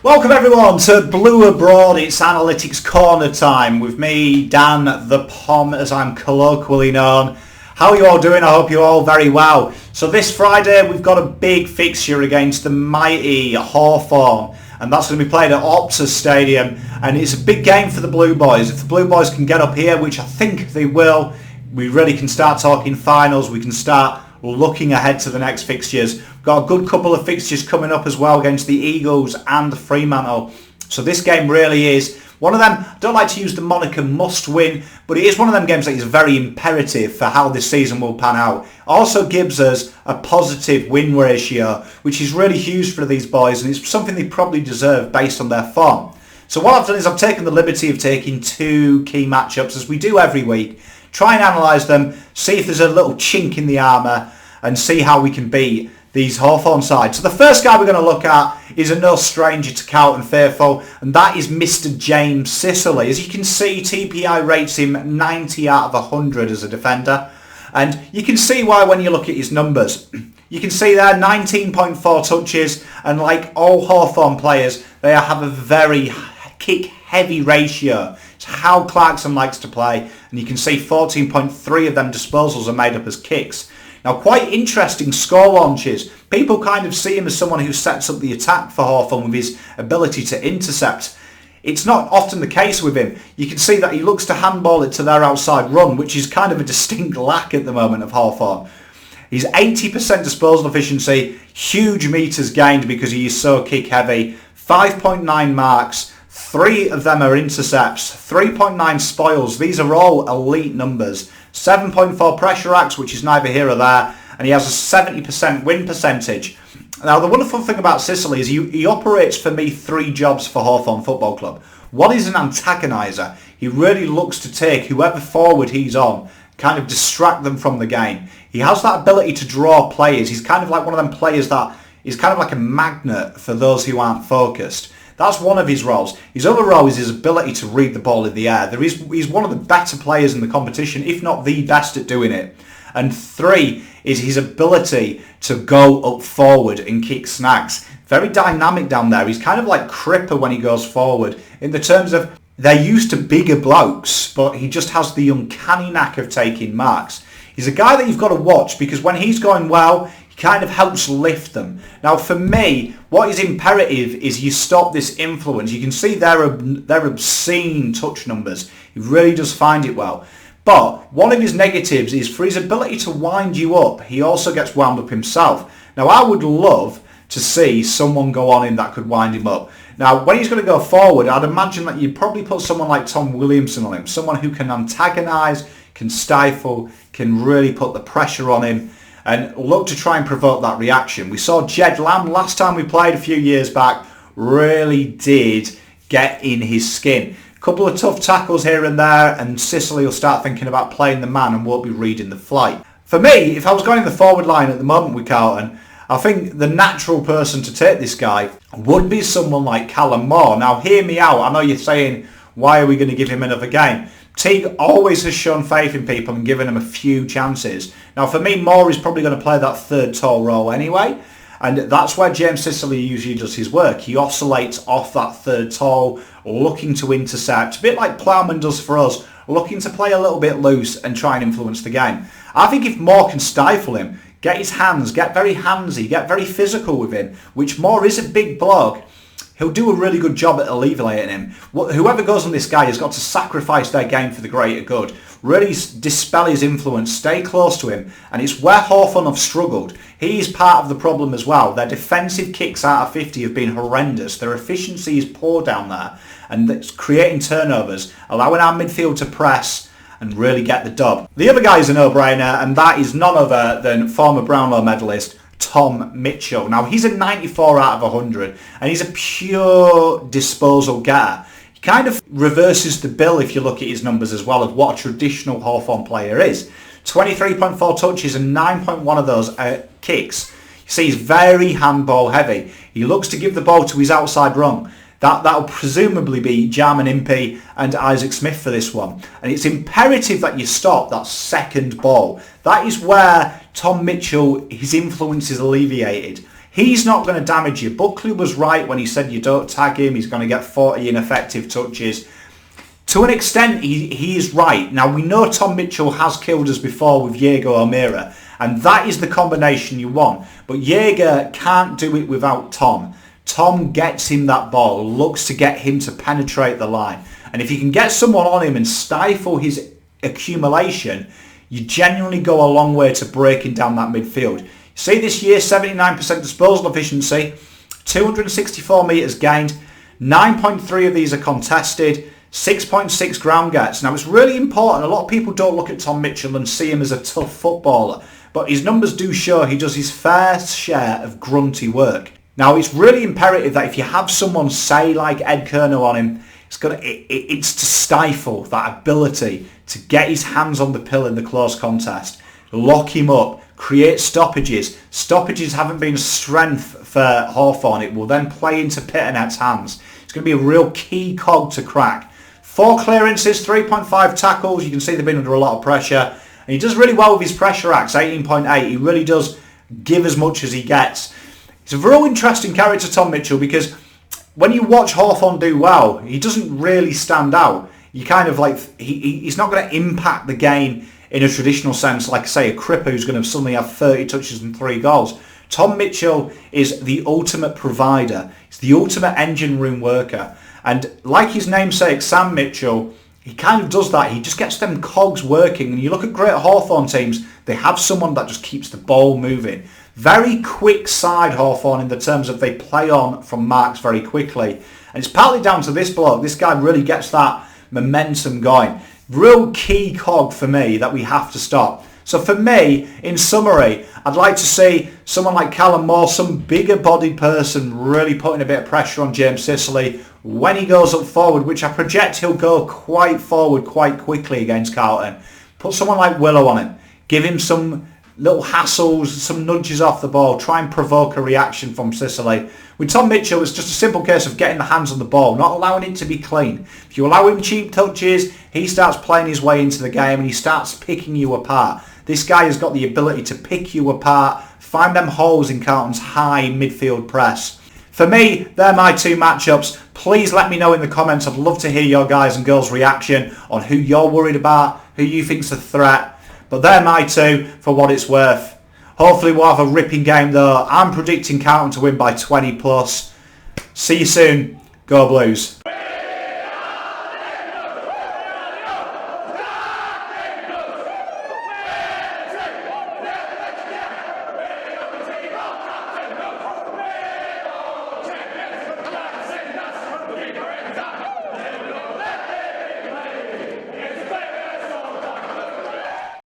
Welcome everyone to Blue Abroad. It's Analytics Corner time with me, Dan the Pom, as I'm colloquially known. How are you all doing? I hope you're all very well. So this Friday we've got a big fixture against the mighty Hawthorn, and that's going to be played at Optus Stadium, and it's a big game for the Blue Boys. If the Blue Boys can get up here, which I think they will, we really can start talking finals. We can start looking ahead to the next fixtures. We've got a good couple of fixtures coming up as well against the Eagles and the Fremantle. So this game really is one of them. I don't like to use the moniker must win, but it is one of them games that is very imperative for how this season will pan out. Also gives us a positive win ratio, which is really huge for these boys, and it's something they probably deserve based on their form. So what I've done is I've taken the liberty of taking two key matchups, as we do every week. Try and analyse them, see if there's a little chink in the armour, and see how we can beat these Hawthorn sides. So the first guy we're going to look at is a no stranger to Carlton faithful, and that is Mr. James Sicily. As you can see, TPI rates him 90 out of 100 as a defender, and you can see why when you look at his numbers. You can see there 19.4 touches, and like all Hawthorn players, they have a very kick-heavy ratio. It's how Clarkson likes to play, and you can see 14.3 of them disposals are made up as kicks. Now, quite interesting score launches. People kind of see him as someone who sets up the attack for Hawthorn with his ability to intercept. It's not often the case with him. You can see that he looks to handball it to their outside run, which is kind of a distinct lack at the moment of Hawthorn. He's 80% disposal efficiency, huge metres gained because he is so kick heavy, 5.9 marks, 3 of them are intercepts, 3.9 spoils. These are all elite numbers. 7.4 pressure acts, which is neither here or there, and he has a 70% win percentage. Now, the wonderful thing about Sicily is he operates for me 3 jobs for Hawthorn Football Club. One is an antagoniser. He really looks to take whoever forward he's on, kind of distract them from the game. He has that ability to draw players. He's kind of like one of them players that is kind of like a magnet for those who aren't focused. That's one of his roles. His other role is his ability to read the ball in the air. He's one of the better players in the competition, if not the best at doing it. And 3 is his ability to go up forward and kick snags. Very dynamic down there. He's kind of like Cripper when he goes forward. In the terms of, they're used to bigger blokes, but he just has the uncanny knack of taking marks. He's a guy that you've got to watch because when he's going well, kind of helps lift them. Now for me, what is imperative is you stop this influence. You can see they're obscene touch numbers. He really does find it well. But one of his negatives is for his ability to wind you up, he also gets wound up himself. Now I would love to see someone go on him that could wind him up. Now when he's going to go forward, I'd imagine that you'd probably put someone like Tom Williamson on him, someone who can antagonise, can stifle, can really put the pressure on him, and look to try and provoke that reaction. We saw Jed Lamb last time we played a few years back, really did get in his skin. A couple of tough tackles here and there, and Sicily will start thinking about playing the man and won't be reading the flight. For me, if I was going in the forward line at the moment with Carlton, I think the natural person to take this guy would be someone like Callum Moore. Now hear me out, I know you're saying, why are we going to give him another game? Teague always has shown faith in people and given them a few chances. Now for me, Moore is probably going to play that third tall role anyway, and that's where James Sicily usually does his work. He oscillates off that third tall, looking to intercept, a bit like Plowman does for us, looking to play a little bit loose and try and influence the game. I think if Moore can stifle him, get his hands, get very handsy, get very physical with him, which Moore is a big bloke, he'll do a really good job at alleviating him. Whoever goes on this guy has got to sacrifice their game for the greater good. Really dispel his influence, stay close to him, and it's where Hawthorn have struggled. He's part of the problem as well. Their defensive kicks out of 50 have been horrendous. Their efficiency is poor down there, and it's creating turnovers, allowing our midfield to press and really get the dub. The other guy is a no-brainer, and that is none other than former Brownlow medalist Tom Mitchell. Now he's a 94 out of 100 and he's a pure disposal getter. He kind of reverses the bill if you look at his numbers as well of what a traditional Hawthorn player is. 23.4 touches and 9.1 of those are kicks. You see, he's very handball heavy. He looks to give the ball to his outside run. That'll presumably be Jarman Impey and Isaac Smith for this one. And it's imperative that you stop that second ball. That is where Tom Mitchell, his influence is alleviated. He's not going to damage you. Buckley was right when he said you don't tag him, he's going to get 40 ineffective touches. To an extent, he is right. Now, we know Tom Mitchell has killed us before with Jaeger O'Meara, and that is the combination you want. But Jaeger can't do it without Tom. Tom gets him that ball, looks to get him to penetrate the line. And if you can get someone on him and stifle his accumulation, you genuinely go a long way to breaking down that midfield. See this year, 79% disposal efficiency, 264 metres gained, 9.3 of these are contested, 6.6 ground gets. Now, it's really important. A lot of people don't look at Tom Mitchell and see him as a tough footballer, but his numbers do show he does his fair share of grunty work. Now, it's really imperative that if you have someone, say, like Ed Kerno on him, it's to stifle that ability to get his hands on the pill in the close contest, lock him up, create stoppages. Stoppages haven't been a strength for Hawthorn. It will then play into Pitternet's hands. It's going to be a real key cog to crack. 4 clearances, 3.5 tackles. You can see they've been under a lot of pressure. And he does really well with his pressure acts, 18.8. He really does give as much as he gets. It's a real interesting character, Tom Mitchell, because when you watch Hawthorn do well, he doesn't really stand out. You kind of like, he's not going to impact the game in a traditional sense, like say a Cripper who's going to suddenly have 30 touches and 3 goals. Tom Mitchell is the ultimate provider. He's the ultimate engine room worker. And like his namesake, Sam Mitchell, he kind of does that. He just gets them cogs working. And you look at great Hawthorn teams, they have someone that just keeps the ball moving. Very quick side Hawthorn in the terms of they play on from marks very quickly. And it's partly down to this bloke. This guy really gets that momentum going. Real key cog for me that we have to stop. So for me, in summary, I'd like to see someone like Callum Moore, some bigger bodied person really putting a bit of pressure on James Sicily when he goes up forward, which I project he'll go quite forward quite quickly against Carlton. Put someone like Willow on him. Give him some little hassles, some nudges off the ball. Try and provoke a reaction from Sicily. With Tom Mitchell, it's just a simple case of getting the hands on the ball, not allowing it to be clean. If you allow him cheap touches, he starts playing his way into the game and he starts picking you apart. This guy has got the ability to pick you apart, find them holes in Carlton's high midfield press. For me, they're my 2 matchups. Please let me know in the comments. I'd love to hear your guys and girls' reaction on who you're worried about, who you think's a threat. But they're my 2 for what it's worth. Hopefully we'll have a ripping game though. I'm predicting Carlton to win by 20 plus. See you soon. Go Blues.